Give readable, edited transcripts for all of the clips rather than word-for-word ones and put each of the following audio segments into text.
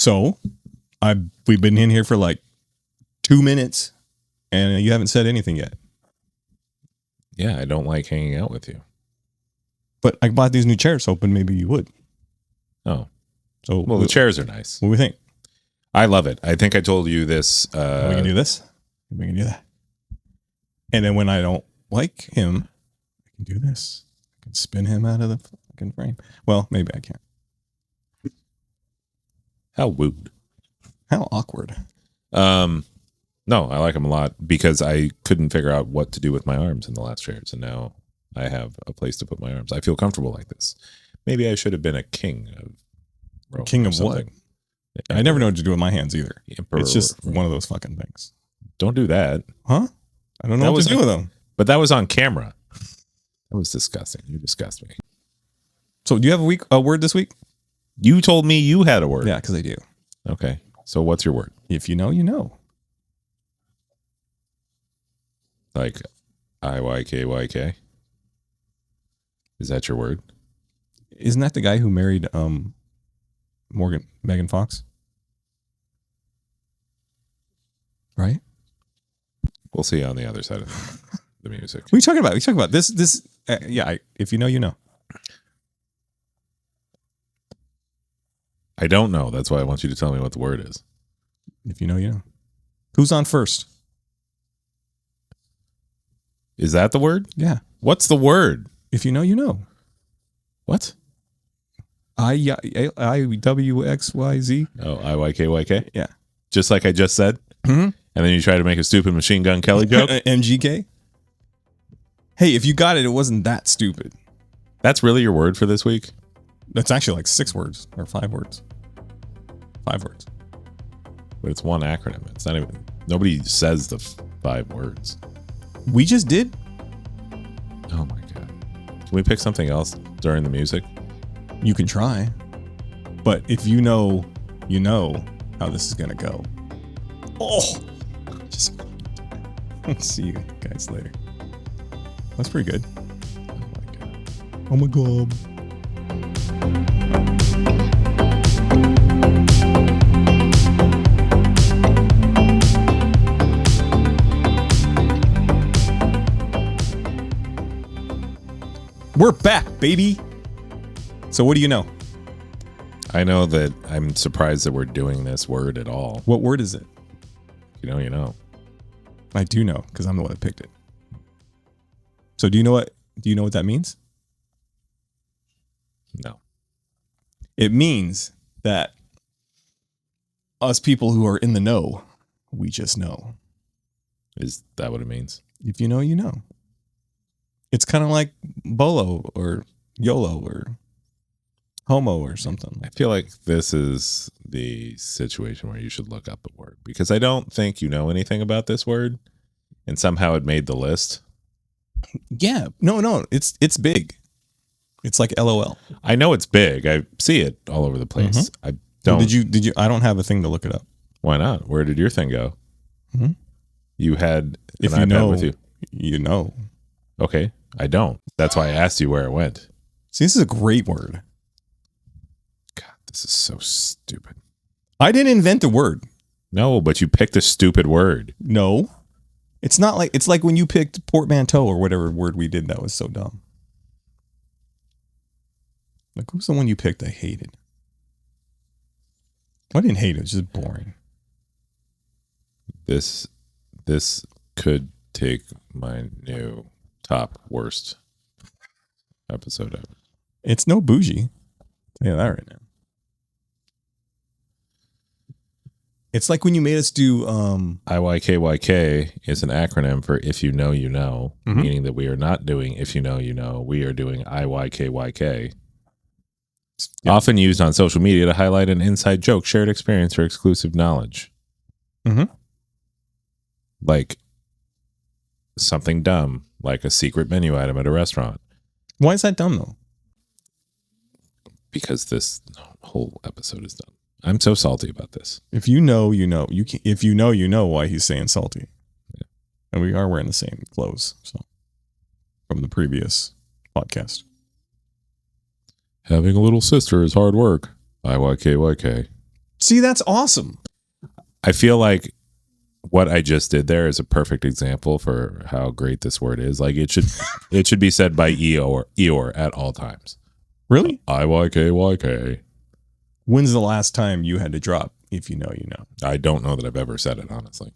So we've been in here for like 2 minutes and you haven't said anything yet. Yeah, I don't like hanging out with you. But I bought these new chairs, hoping maybe you would. Oh. So well, the chairs are nice. What do we think? I love it. I think I told you this. We can do this. We can do that. And then when I don't like him, I can do this. I can spin him out of the fucking frame. Well, maybe I can't. How rude. How awkward. No, I like them a lot because I couldn't figure out what to do with my arms in the last chairs, and now I have a place to put my arms. I feel comfortable like this. Maybe I should have been a king of Rome. King of what? I never know what to do with my hands either. Emperor. It's just one of those fucking things. Don't do that. Huh? I don't know what to do with them. But that was on camera. That was disgusting. You disgust me. So do you have a word this week? You told me you had a word. Yeah, because I do. Okay. So what's your word? If you know, you know. Like IYKYK? Is that your word? Isn't that the guy who married Megan Fox? Right? We'll see on the other side of the music. What are you talking about? We talking about this. Yeah, if you know, you know. I don't know. That's why I want you to tell me what the word is. If you know, you know. Who's on first? Is that the word? Yeah. What's the word? If you know, you know. What? IWXYZ. Oh, IYKYK? Yeah. Just like I just said? Mm-hmm. And then you try to make a stupid Machine Gun Kelly joke? MGK? Hey, if you got it, it wasn't that stupid. That's really your word for this week? That's actually like 6 words or 5 words. 5 words. But it's one acronym. It's not even... Nobody says the 5 words. We just did. Oh my God. Can we pick something else during the music? You can try. But if you know, you know how this is going to go. Oh! Just see you guys later. That's pretty good. Oh my God. Oh my God. We're back, baby. So what do you know? I know that I'm surprised that we're doing this word at all. What word is it? You know, you know. I do know because I'm the one that picked it. So do you know what that means? No. It means that us people who are in the know, we just know. Is that what it means? If you know, you know. It's kind of like BOLO or YOLO or homo or something. I feel like this is the situation where you should look up a word because I don't think you know anything about this word and somehow it made the list. Yeah. No. It's big. It's like LOL. I know it's big. I see it all over the place. Mm-hmm. I don't. Did you? I don't have a thing to look it up. Why not? Where did your thing go? Mm-hmm. You had if an you iPad know, with you. You know. Okay. I don't. That's why I asked you where it went. See, this is a great word. God, this is so stupid. I didn't invent the word. No, but you picked a stupid word. No. It's not like it's like when you picked portmanteau or whatever word we did that was so dumb. Like who's the one you picked I hated? I didn't hate it, it was just boring. This could take my new top worst episode ever. It's no bougie. Tell you that right now. It's like when you made us do IYKYK is an acronym for if you know, you know, mm-hmm. meaning that we are not doing if you know, you know, we are doing IYKYK. Yep. Often used on social media to highlight an inside joke, shared experience, or exclusive knowledge. Mm-hmm. Like something dumb, like a secret menu item at a restaurant. Why is that dumb though? Because this whole episode is dumb. I'm so salty about this. If you know, you know. You can, if you know, you know why he's saying salty. Yeah. And we are wearing the same clothes, so from the previous podcast. Having a little sister is hard work. IYKYK. See, that's awesome. I feel like what I just did there is a perfect example for how great this word is. Like it should be said by Eeyore at all times. Really? IYKYK. When's the last time you had to drop if you know, you know? I don't know that I've ever said it, honestly.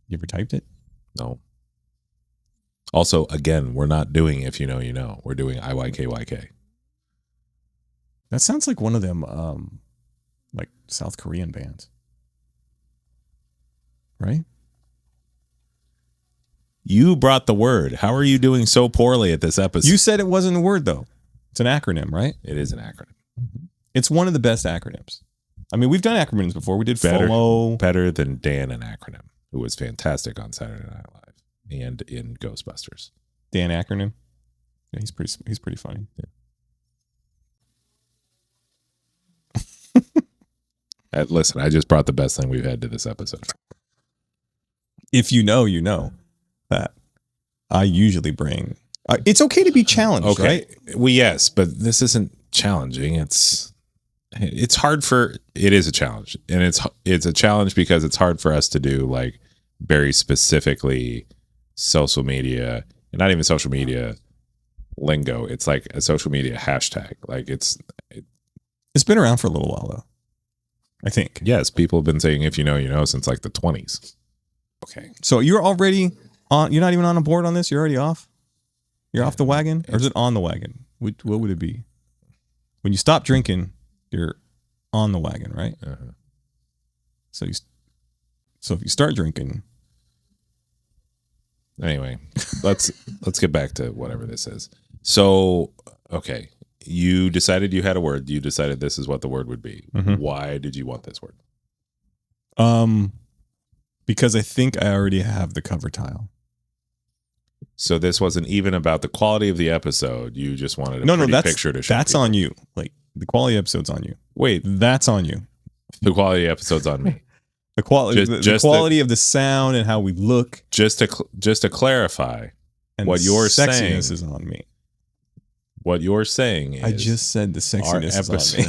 You ever typed it? No. Also, again, we're not doing if you know, you know. We're doing IYKYK. That sounds like one of them, like South Korean bands. Right? You brought the word. How are you doing so poorly at this episode? You said it wasn't a word, though. It's an acronym, right? It is an acronym. It's one of the best acronyms. I mean, we've done acronyms before. We did FOMO. Better than Dan an acronym, who was fantastic on Saturday Night Live and in Ghostbusters. Dan acronym. Yeah, he's pretty funny. Yeah. Listen, I just brought the best thing we've had to this episode. If you know, you know that I usually bring. It's okay to be challenged, Okay. right? Well, yes, but this isn't challenging. It's hard for. It is a challenge, and it's a challenge because it's hard for us to do like very specifically social media, and not even social media lingo. It's like a social media hashtag. Like it's been around for a little while though. I think. Yes, people have been saying if you know, you know since like the 20s. Okay. So you're already on. You're not even on a board on this. You're already off. You're off the wagon, or is it on the wagon? What would it be? When you stop drinking, you're on the wagon, right? Uh-huh. So if you start drinking. Anyway, let's get back to whatever this is. So, okay, you decided you had a word. You decided this is what the word would be. Mm-hmm. Why did you want this word? Because I think I already have the cover tile. So this wasn't even about the quality of the episode. You just wanted a pretty picture to show. That's people. on you. Like the quality episode's on you. Wait, That's on you. the quality episode's on me. The quality, Just the quality of the sound and how we look. Just to clarify, And what you're sexiness saying is on me. What you're saying is I just said the sexiness is on me.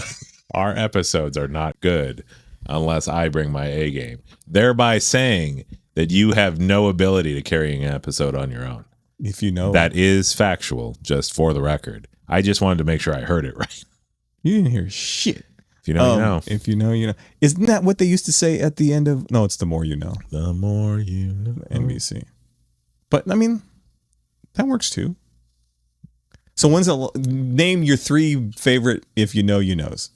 Our episodes are not good unless I bring my A game, thereby saying that you have no ability to carry an episode on your own. If you know that is factual, just for the record. I just wanted to make sure I heard it right. You didn't hear shit. If you know, you know. If you know, you know. Isn't that what they used to say at the end of? No, it's The More You Know. The more you know. NBC. But I mean, that works too. So name your 3 favorite if you know you knows.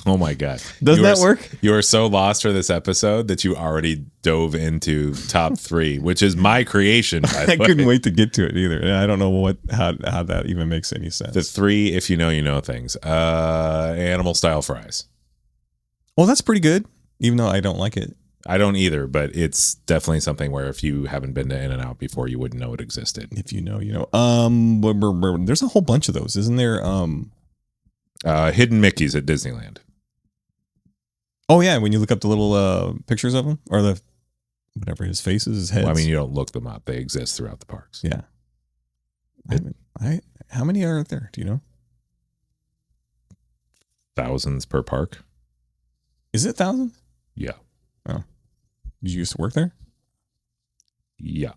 Oh my God. Doesn't that work? You are so lost for this episode that you already dove into top 3, which is my creation. I couldn't wait to get to it either. And I don't know how that even makes any sense. The 3 if you know, you know things. Animal style fries. Well, that's pretty good, even though I don't like it. I don't either, but it's definitely something where if you haven't been to In-N-Out before, you wouldn't know it existed. If you know, you know. There's a whole bunch of those, isn't there? Hidden Mickeys at Disneyland. Oh yeah, when you look up the little pictures of him or the whatever his face is, his head. Well, I mean, you don't look them up; they exist throughout the parks. Yeah. How many are there? Do you know? Thousands per park. Is it thousands? Yeah. Oh, did you used to work there? Yeah.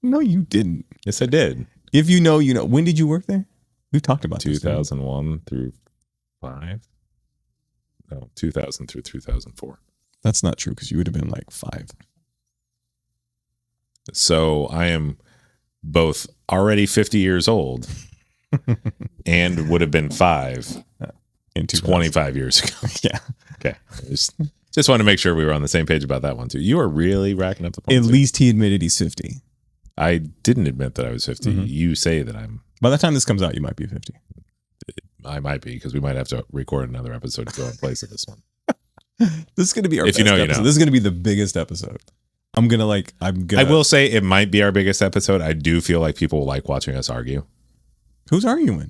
No, you didn't. Yes, I did. If you know, you know. When did you work there? We've talked about 2001 through 5. No, 2000 through 2004. That's not true because you would have been like 5. So I am both already 50 years old and would have been 5 in 25 years ago. Yeah. Okay. Just wanted to make sure we were on the same page about that one too. You are really racking up the points. At least he admitted he's 50. I didn't admit that I was 50. Mm-hmm. You say that I'm. By the time this comes out, you might be 50. I might be because we might have to record another episode to go in place of this one. This is going to be our if best you know, episode. You know. This is going to be the biggest episode. I will say it might be our biggest episode. I do feel like people will like watching us argue. Who's arguing?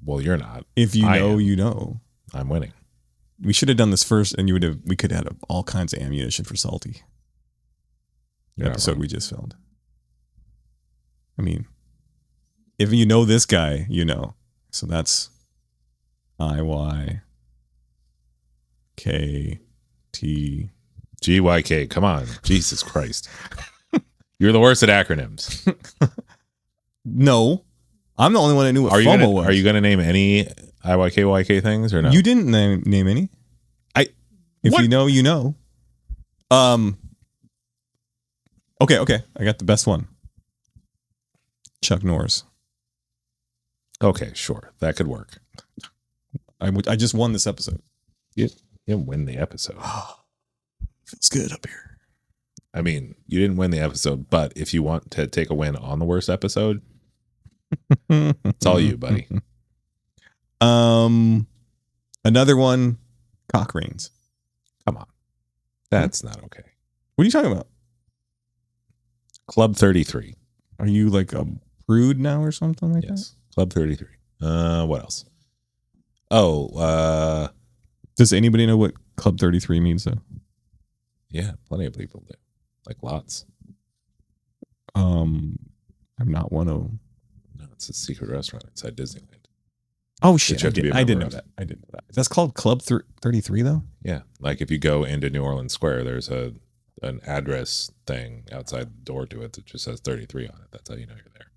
Well, you're not. If you know, you know. I'm winning. We should have done this first, and we could have had all kinds of ammunition for Salty. The episode we just filmed. I mean, if you know this guy, you know. So that's IYKYK. GYK. Come on. Jesus Christ. You're the worst at acronyms. No. I'm the only one that knew what FOMO was. Are you going to name any IYKYK things or no? You didn't name any. If you know, you know. Okay. I got the best one. Chuck Norris. Okay, sure. That could work. I just won this episode. You didn't win the episode. Feels good up here. I mean, you didn't win the episode, but if you want to take a win on the worst episode, it's all you, buddy. Another one, cock rings. Come on. That's not okay. What are you talking about? Club 33. Are you like a prude now or something like that? Club 33. What else? Oh, does anybody know what Club 33 means though? Yeah, plenty of people do. Like lots. I'm not one of them. No, it's a secret restaurant inside Disneyland. Oh shit! I didn't know that. That's called Club 33 though. Yeah, like if you go into New Orleans Square, there's an address thing outside the door to it that just says 33 on it. That's how you know you're there.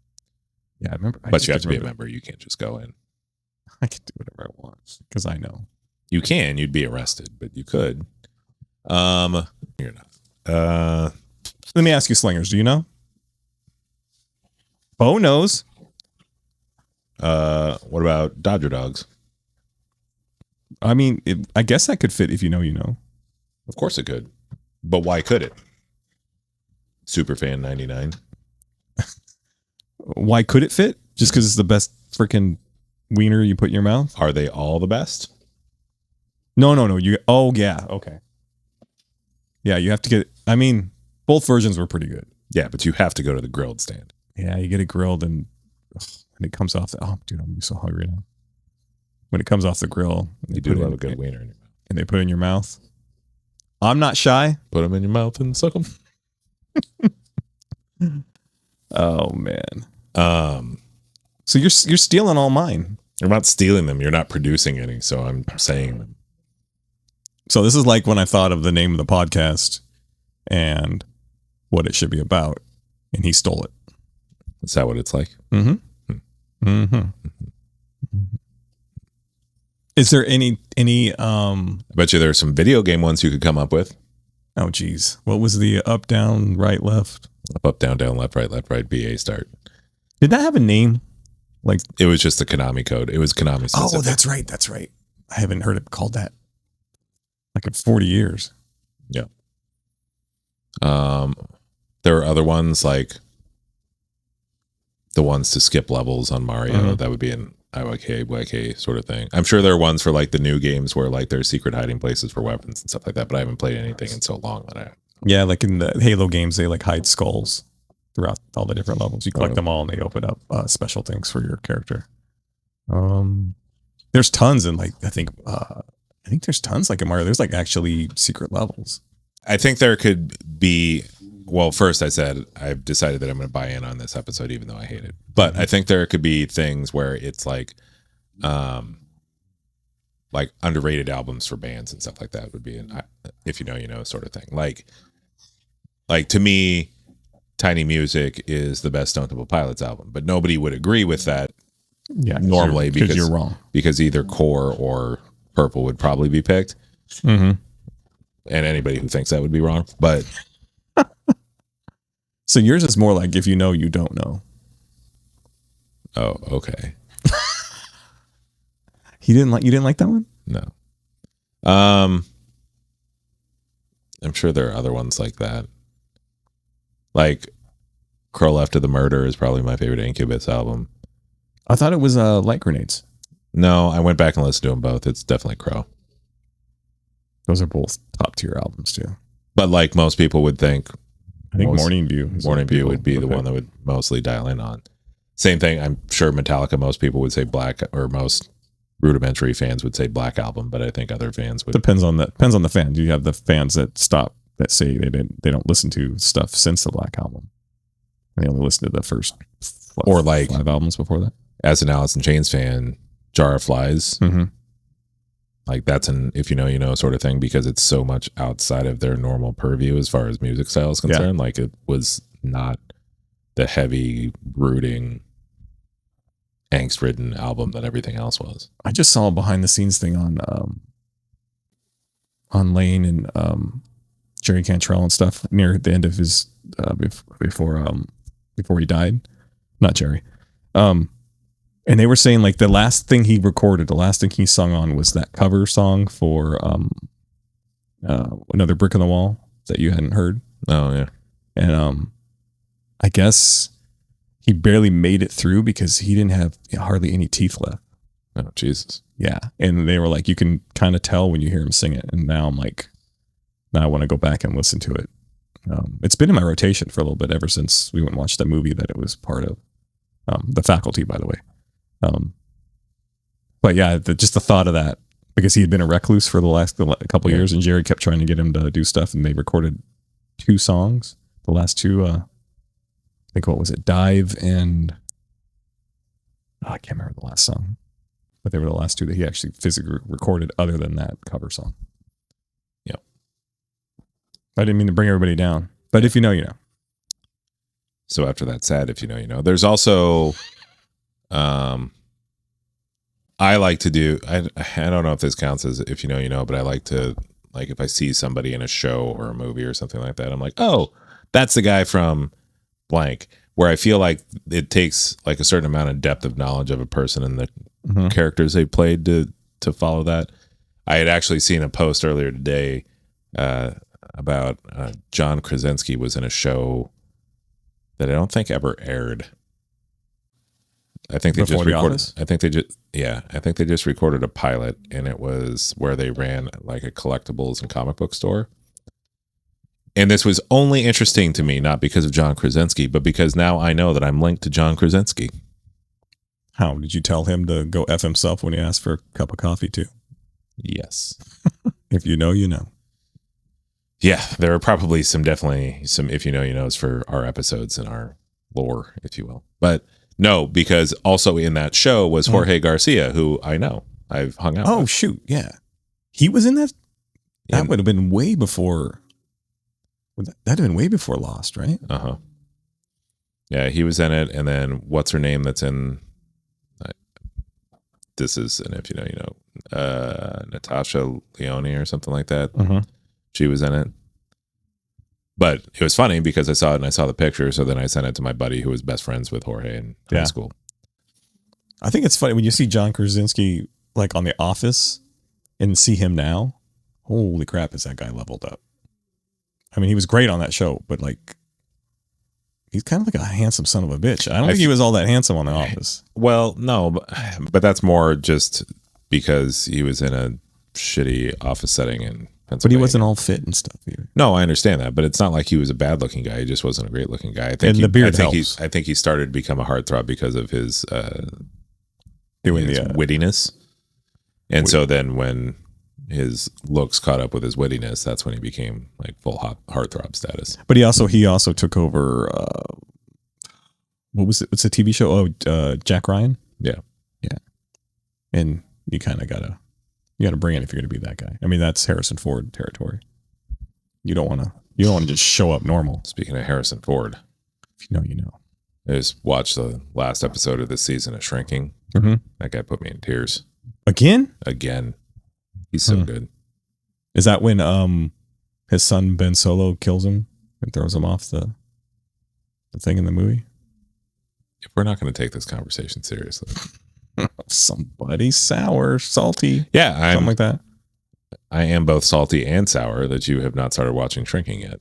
Yeah, I remember. But you have to be a member. You can't just go in. I can do whatever I want because I know. You can. You'd be arrested, but you could. You're not. Let me ask you, slingers. Do you know? Bo knows. What about Dodger Dogs? I mean, I guess that could fit if you know, you know. Of course it could. But why could it? Superfan 99. Why could it fit? Just because it's the best freaking wiener you put in your mouth? Are they all the best? No. Yeah. Okay. Yeah, you have to get. I mean, both versions were pretty good. Yeah, but you have to go to the grilled stand. Yeah, you get it grilled and it comes off the. Oh, dude, I'm so hungry now. When it comes off the grill, you do love a good wiener in your mouth. And they put it in your mouth. I'm not shy. Put them in your mouth and suck them. Oh man. So you're stealing all mine. You're not stealing them. You're not producing any. So I'm saying them. So this is like when I thought of the name of the podcast and what it should be about, and he stole it. Is that what it's like? Mm-hmm. Mm-hmm. Is there any I bet you there's some video game ones you could come up with. Oh geez. What was the up, down, right, left? Up, down, left, right, BA start. Did that have a name? Like it was just the Konami code. It was Konami specific. Oh, that's right. I haven't heard it called that like in 40 years. Yeah. There were other ones like the ones to skip levels on Mario. Mm-hmm. That would be an IYK sort of thing. I'm sure there are ones for like the new games where like there's secret hiding places for weapons and stuff like that, but I haven't played anything in so long that I... Yeah, like in the Halo games, they like hide skulls throughout all the different levels. You collect them all and they open up special things for your character. There's tons in like, I think there's tons like in Mario. There's like actually secret levels. I think there could be, well, first I said, I've decided that I'm going to buy in on this episode, even though I hate it. But I think there could be things where it's like underrated albums for bands and stuff like that would be an, if you know, you know, sort of thing. Like to me, Tiny Music is the best Stone Temple Pilots album, but nobody would agree with that. Yeah, normally because you're wrong. Because either Core or Purple would probably be picked. Mm-hmm. And anybody who thinks that would be wrong. But so yours is more like if you know, you don't know. Oh, okay. You didn't like that one? No. I'm sure there are other ones like that. Like Curl After the Murder is probably my favorite Incubus album. I thought it was Light Grenades. No, I went back and listened to them both. It's definitely Crow. Those are both top tier albums too. But like most people would think, I think Morning View would be the one that would mostly dial in on. Same thing. I'm sure Metallica, most people would say Black, or most Rudimentary fans would say Black Album, but I think other fans would. Depends on the fans. You have the fans that say they don't listen to stuff since the Black Album. They only listen to the first or like 5 albums before that. As an Alice in Chains fan, Jar of Flies. Mm-hmm. Like that's an if you know you know sort of thing because it's so much outside of their normal purview as far as music style is concerned. Like it was not the heavy, brooding, angst-ridden album that everything else was. I just saw a behind the scenes thing on Lane and Jerry Cantrell and stuff near the end of his before he died. Not Jerry. And they were saying like the last thing he recorded, the last thing he sung on was that cover song for Another Brick in the Wall that you hadn't heard. Oh yeah. And I guess he barely made it through because he didn't have hardly any teeth left. Oh Jesus. Yeah. And they were like, you can kind of tell when you hear him sing it. And now I'm like, now I want to go back and listen to it. It's been in my rotation for a little bit ever since we went and watched that movie that it was part of. The Faculty, by the way. But yeah, just the thought of that, because he had been a recluse for the last couple of years, and Jerry kept trying to get him to do stuff, and they recorded 2 songs. The last 2, I think, what was it? Dive and I can't remember the last song, but they were the last 2 that he actually physically recorded other than that cover song. Yep. I didn't mean to bring everybody down, but if you know, you know. So after that sad, if you know, you know. There's also, I like to do. I don't know if this counts as if you know, you know, but I like to like if I see somebody in a show or a movie or something like that, I'm like, oh, that's the guy from blank. Where I feel like it takes like a certain amount of depth of knowledge of a person and the characters they played to follow that. I had actually seen a post earlier today about John Krasinski was in a show that I don't think ever aired. I think they just recorded. I think they just recorded a pilot, and it was where they ran like a collectibles and comic book store. And this was only interesting to me not because of John Krasinski, but because now I know that I'm linked to John Krasinski. How did you tell him to go F himself when he asked for a cup of coffee too? Yes. If you know, you know. Yeah, there are probably definitely some if you know, you knows for our episodes and our lore, if you will. But no, because also in that show was Jorge Garcia, who I know. I've hung out with. Oh, shoot. Yeah. He was in that? That would have been way before. That'd have been way before Lost, right? Uh-huh. Yeah, he was in it. And then what's her name that's in... this is an if you know, you know. Natasha Leone or something like that. Uh-huh. She was in it. But it was funny because I saw it and I saw the picture. So then I sent it to my buddy who was best friends with Jorge in high school. I think it's funny when you see John Krasinski like on The Office and see him now. Holy crap, is that guy leveled up? I mean, he was great on that show, but like he's kind of like a handsome son of a bitch. I don't think he was all that handsome on The Office. Well, no, but that's more just because he was in a shitty office setting in Pennsylvania. But he wasn't all fit and stuff either. No, I understand that, but it's not like he was a bad looking guy. He just wasn't a great looking guy. I think and the beard helps. I think he started to become a heartthrob because of his doing his wittiness. And so then when his looks caught up with his wittiness, that's when he became like full heartthrob status. But he also took over what was it? What's the TV show? Oh, Jack Ryan? Yeah. Yeah. And you kind of gotta bring it if you're gonna be that guy. I mean, that's Harrison Ford territory. You don't wanna just show up normal. Speaking of Harrison Ford, if you know, you know. I just watched the last episode of this season of Shrinking. Mm-hmm. That guy put me in tears. Again? He's so good. Is that when his son Ben Solo kills him and throws him off the thing in the movie? If we're not going to take this conversation seriously. Somebody sour, salty. Yeah, something like that. I am both salty and sour that you have not started watching Shrinking yet.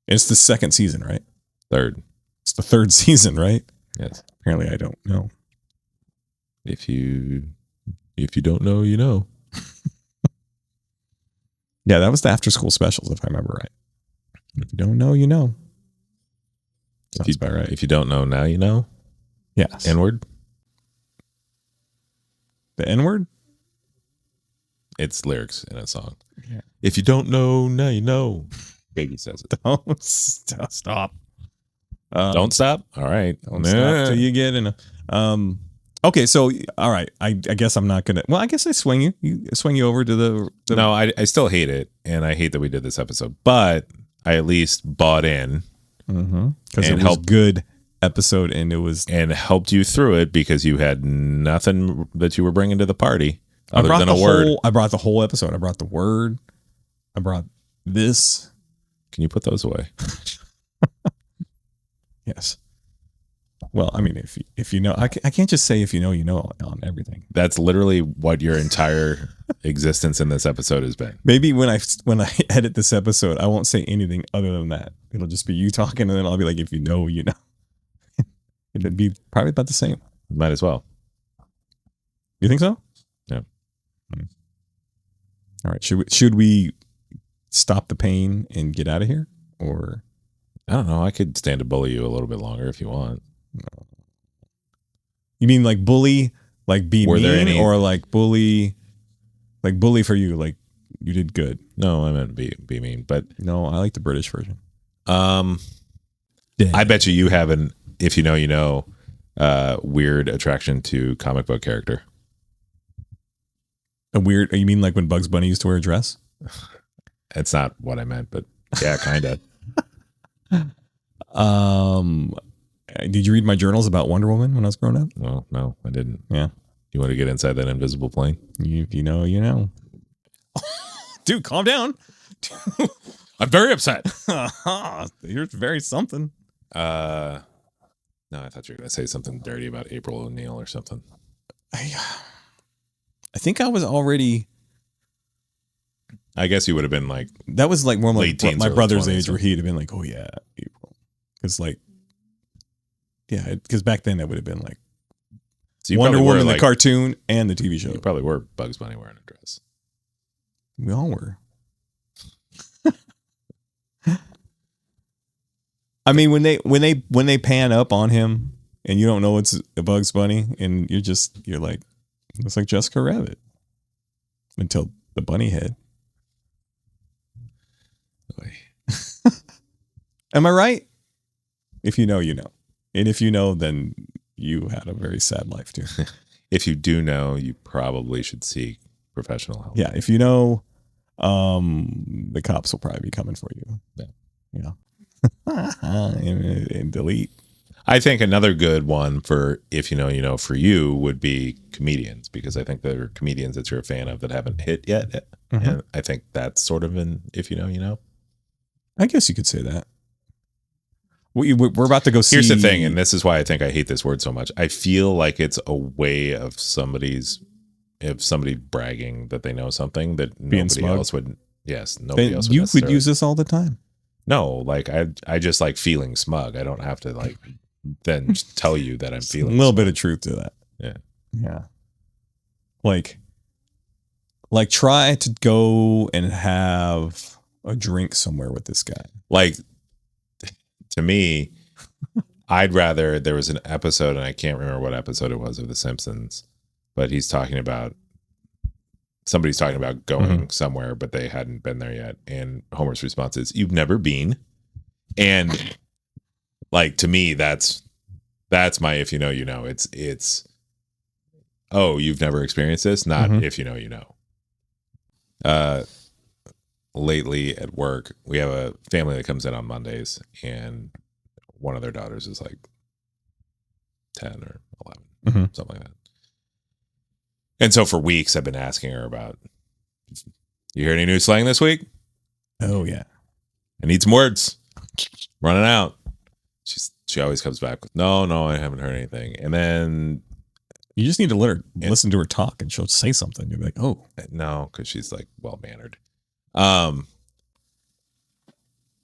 It's the second season, right? Third. It's the third season, right? Yes. Apparently I don't know. If you don't know, you know. Yeah, that was the after school specials, if I remember right. If you don't know, you know. Sounds about right. If you don't know, now you know. Yes. N-word? The N-word? It's lyrics in a song. Yeah. If you don't know, now you know. Baby says it. Don't stop. Don't stop? All right. Don't stop till you get in a... Okay, so all right. I guess I'm not gonna. Well, I guess I swing you. You swing you over to the. No, I still hate it, and I hate that we did this episode. But I at least bought in because it was a good episode, and it was and helped you through it because you had nothing that you were bringing to the party other than a word. I brought the whole episode. I brought the word. I brought this. Can you put those away? Yes. Well, I mean, if you know, I can't just say if you know on everything. That's literally what your entire existence in this episode has been. Maybe when I edit this episode, I won't say anything other than that. It'll just be you talking, and then I'll be like, if you know, you know. It'd be probably about the same. Might as well. You think so? Yeah. All right. Should we stop the pain and get out of here, or? I don't know. I could stand to bully you a little bit longer if you want. You mean like bully, like be Were there mean, any- or like bully for you, like you did good? No, I meant be mean, but No, I like the British version. I bet you have an if you know you know weird attraction to comic book character. A weird. You mean like when Bugs Bunny used to wear a dress? It's not what I meant, but yeah, kind of. Did you read my journals about Wonder Woman when I was growing up? Well, no, I didn't. Yeah. You want to get inside that invisible plane? You know, you know. Dude, calm down. I'm very upset. You're very something. No, I thought you were going to say something dirty about April O'Neil or something. I think I was already. I guess you would have been like, That was like more Late like teens, my early brother's 20s, age, where he'd have been like, "Oh yeah, April," because like, yeah, because back then that would have been like so you Wonder probably were, Woman, like, the cartoon, and the TV show. You probably were Bugs Bunny wearing a dress. We all were. I mean, when they pan up on him and you don't know it's a Bugs Bunny, and you're like, it's like Jessica Rabbit until the bunny head. Am I right? If you know, you know, and if you know, then you had a very sad life too. If you do know, you probably should seek professional help. Yeah, if you know, the cops will probably be coming for you. Yeah. and delete. I think another good one for if you know, you know, for you would be comedians, because I think there are comedians that you're a fan of that haven't hit yet. Mm-hmm. And I think that's sort of an if you know, you know. I guess you could say that. We're about to go see. Here's the thing, and this is why I think I hate this word so much. I feel like it's a way of somebody bragging that they know something that Being nobody smug. else would. Yes, nobody else would. You could necessarily. use this all the time. No, like I just like feeling smug. I don't have to like then tell you that I'm A feeling little smug. bit of truth to that. Yeah. Yeah. Like try to go and have a drink somewhere with this guy. Like, to me, I'd rather there was an episode, and I can't remember what episode it was of The Simpsons, but somebody's talking about going somewhere, but they hadn't been there yet. And Homer's response is, "You've never been." And like, to me, that's my, if you know, you know, it's, oh, you've never experienced this. Not if you know, you know. Lately at work, we have a family that comes in on Mondays, and one of their daughters is like 10 or 11, something like that. And so for weeks, I've been asking her about, you hear any new slang this week? Oh yeah. I need some words. Running out. She always comes back with, no, I haven't heard anything. And then You just need to let her listen to her talk, and she'll say something. You'll be like, oh. no, because she's like well-mannered.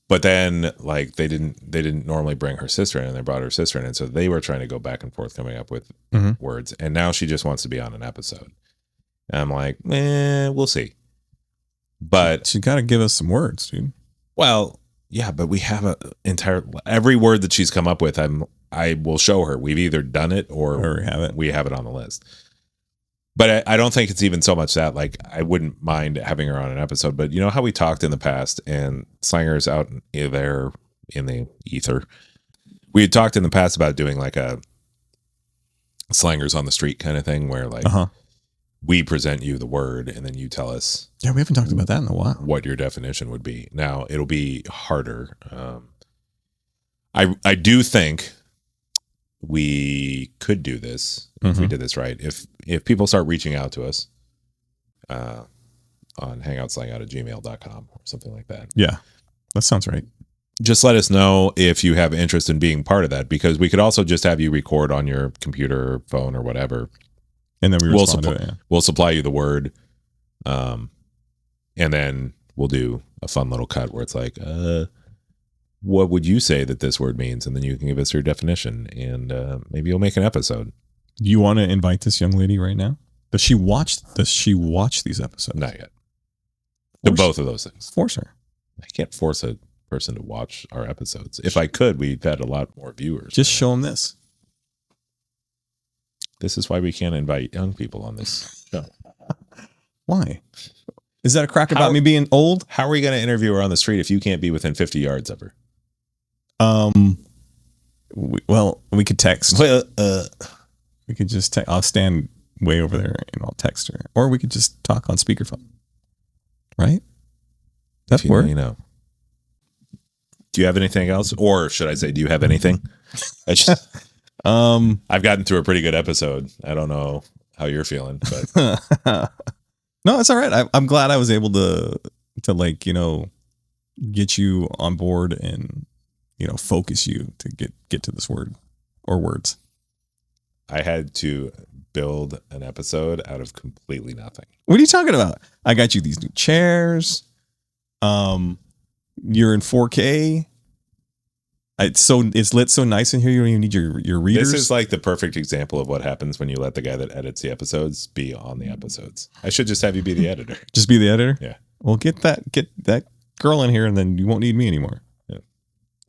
But then like they didn't normally bring her sister in, and they brought her sister in, and so they were trying to go back and forth coming up with words, and now she just wants to be on an episode. And I'm like, we'll see. But She got to give us some words, dude. well, yeah, but we have every word that she's come up with, I will show her. We've either done it or we have it on the list. But I don't think it's even so much that, like, I wouldn't mind having her on an episode. But you know how we talked in the past, and Slanger's out there in the ether. We had talked in the past about doing like a slangers on the street kind of thing where like we present you the word and then you tell us. Yeah, we haven't talked about that in a while. What your definition would be. Now it'll be harder. I do think we could do this if we did this right. If people start reaching out to us on hangoutslangout@gmail.com or something like that. Yeah, that sounds right. Just let us know if you have interest in being part of that, because we could also just have you record on your computer or phone or whatever. And then we'll supply you the word. And then we'll do a fun little cut where it's like, what would you say that this word means? And then you can give us your definition, and maybe you'll make an episode. Do you want to invite this young lady right now? Does she watch these episodes? Not yet. To both of those things. Force her. I can't force a person to watch our episodes. If I could, we've had a lot more viewers. Just show them this. This is why we can't invite young people on this show. Why? Is that a crack about me being old? How are we going to interview her on the street if you can't be within 50 yards of her? We could text. Well, we could just text. I'll stand way over there and I'll text her. Or we could just talk on speakerphone. Right? That's where you know. Do you have anything else? Or should I say, do you have anything? I've gotten through a pretty good episode. I don't know how you're feeling, but no, it's all right. I'm glad I was able to like, get you on board and, focus you to get to this word or words. I had to build an episode out of completely nothing. What are you talking about? I got you these new chairs. You're in 4K. It's lit so nice in here. You don't even need your readers. This is like the perfect example of what happens when you let the guy that edits the episodes be on the episodes. I should just have you be the editor. Just be the editor? Yeah. Well, get that girl in here and then you won't need me anymore. Yeah.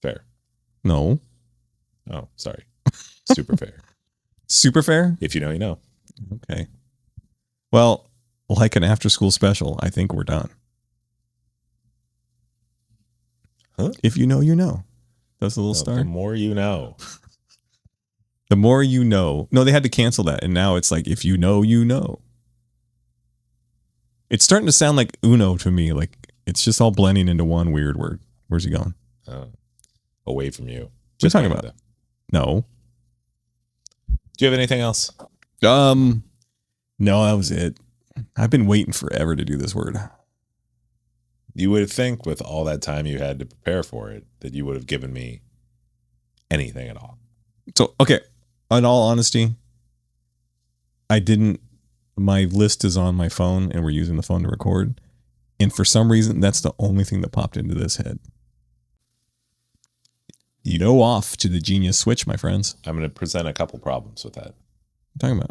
Fair. No. Oh, sorry. Super fair. Super fair? If you know, you know. Okay. Well, like an after school special, I think we're done. Huh? If you know, you know. That's a little star. The more you know. The more you know. No, they had to cancel that. And now it's like, if you know, you know. It's starting to sound like Uno to me. Like it's just all blending into one weird word. Where's he going? Away from you. What are you talking about? No. Do you have anything else? No, that was it. I've been waiting forever to do this word. You would think with all that time you had to prepare for it that you would have given me anything at all. So, okay. In all honesty, I didn't. My list is on my phone and we're using the phone to record. And for some reason, that's the only thing that popped into this head. No off to the genius switch, my friends. I'm going to present a couple problems with that. What are you talking about?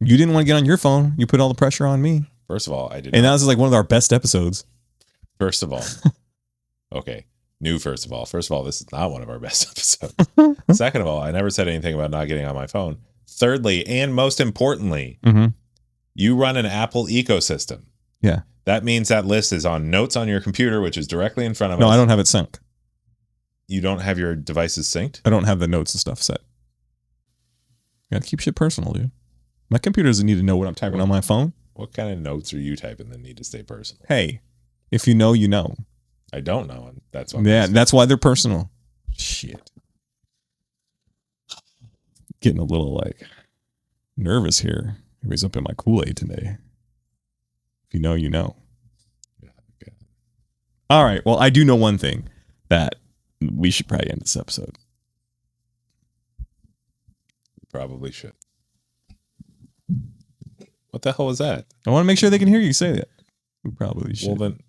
You didn't want to get on your phone. You put all the pressure on me. First of all, I did. And that was like one of our best episodes. First of all, okay. First of all, this is not one of our best episodes. Second of all, I never said anything about not getting on my phone. Thirdly, and most importantly, you run an Apple ecosystem. Yeah. That means that list is on notes on your computer, which is directly in front of us. No, I don't have it synced. You don't have your devices synced? I don't have the notes and stuff set. You gotta keep shit personal, dude. My computer doesn't need to know what I'm typing on my phone. What kind of notes are you typing that need to stay personal? Hey, if you know, you know. I don't know, and that's why. Yeah, that's why they're personal. Shit. Getting a little like nervous here. Everybody's up in my Kool-Aid today. If you know, you know. Yeah, okay. All right. Well, I do know one thing that we should probably end this episode. We probably should. What the hell was that? I want to make sure they can hear you say that. We probably should. Well, then.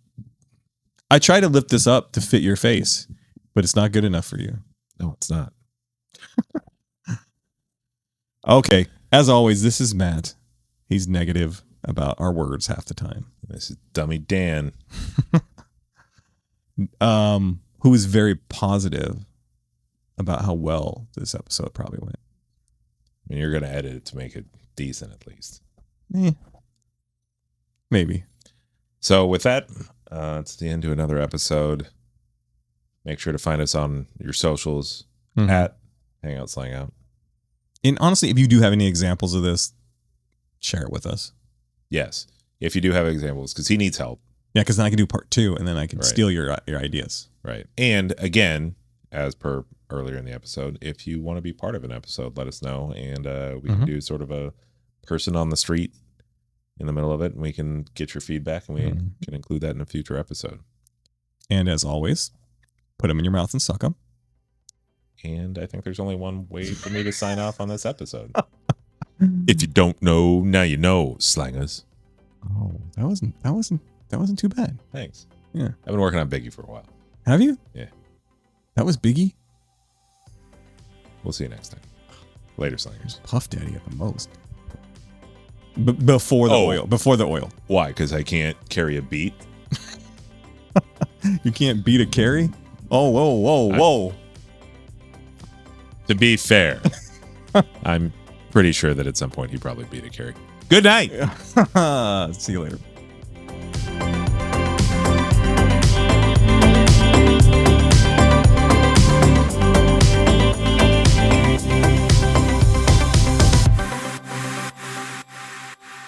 I try to lift this up to fit your face, but it's not good enough for you. No, it's not. Okay. As always, this is Matt. He's negative about our words half the time. This is Dummy Dan. Who is very positive about how well this episode probably went. I mean, you're going to edit it to make it decent at least. Maybe. So with that, it's the end to another episode. Make sure to find us on your socials at Hangout Slang Out. And honestly, if you do have any examples of this, share it with us. Yes. If you do have examples, because he needs help. Yeah, because then I can do part 2, and then I can Right. steal your ideas. Right. And again, as per earlier in the episode, if you want to be part of an episode, let us know. And we can do sort of a person on the street in the middle of it, and we can get your feedback, and we can include that in a future episode. And as always, put them in your mouth and suck them. And I think there's only one way for me to sign off on this episode. If you don't know, now you know, slangers. Oh, that wasn't too bad. Thanks. Yeah. I've been working on Biggie for a while. Have you? Yeah. That was Biggie? We'll see you next time. Later, slangers. Puff Daddy at the most. Before the oil. Before the oil. Why? Because I can't carry a beat? You can't beat a carry? Oh, whoa. To be fair, I'm pretty sure that at some point he probably beat a carry. Good night. See you later.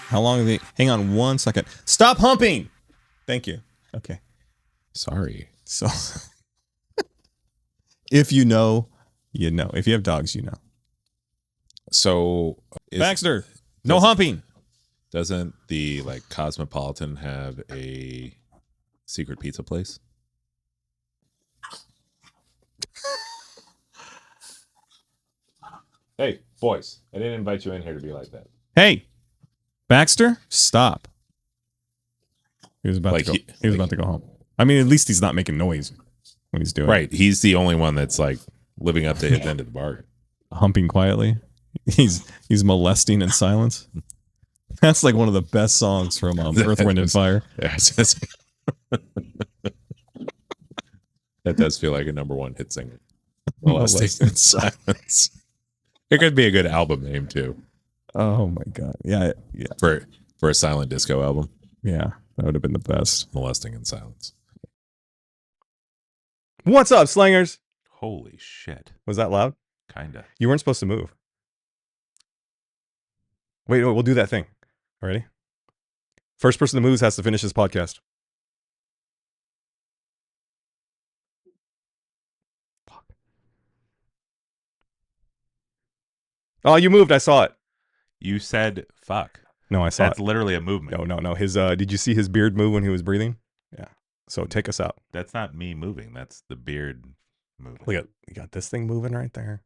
How long are they? Hang on 1 second. Stop humping. Thank you. Okay. Sorry. So, if you know, you know. If you have dogs, you know. So, Baxter, no humping. Doesn't the Cosmopolitan have a secret pizza place? Hey, boys, I didn't invite you in here to be like that. Hey, Baxter, stop. He was about to go home. I mean, at least he's not making noise when he's doing it. Right. He's the only one that's living up to his end of the bargain. Humping quietly. He's molesting in silence. That's like one of the best songs from Earth, Wind, and Fire. Yeah, that does feel like a #1 hit single. Molesting in silence. It could be a good album name too. Oh my god. Yeah. For a silent disco album. Yeah. That would have been the best. Molesting in silence. What's up, slangers? Holy shit. Was that loud? Kinda. You weren't supposed to move. Wait, we'll do that thing. Ready? First person that moves has to finish this podcast. Fuck. Oh, you moved. I saw it. You said fuck. No, I saw That's it. literally a movement. No. His did you see his beard move when he was breathing? Yeah. So take us out. That's not me moving. That's the beard moving. Look at you got this thing moving right there.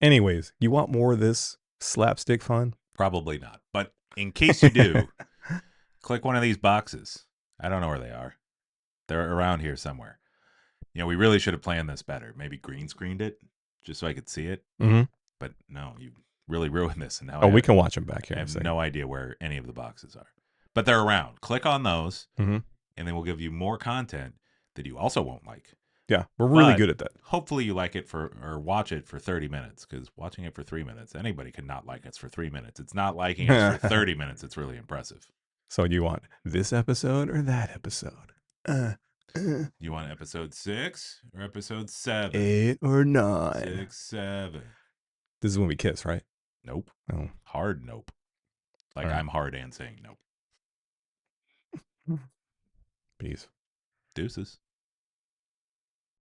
Anyways, you want more of this slapstick fun? Probably not. But in case you do, click one of these boxes. I don't know where they are. They're around here somewhere. We really should have planned this better. Maybe green screened it just so I could see it. Mm-hmm. But no, you really ruined this. And now we can watch them back here. I have no idea where any of the boxes are. But they're around. Click on those, Mm-hmm. and then we'll give you more content that you also won't like. Yeah, we're really But good at that. Hopefully you like it or watch it for 30 minutes, because watching it for 3 minutes, anybody can not like us for 3 minutes. It's not liking us for 30 minutes. It's really impressive. So you want this episode or that episode? You want episode 6 or episode 7? 8 or 9? 6, 7. This is when we kiss, right? Nope. Oh. Hard nope. Like All right. I'm hard and saying nope. Peace. Deuces.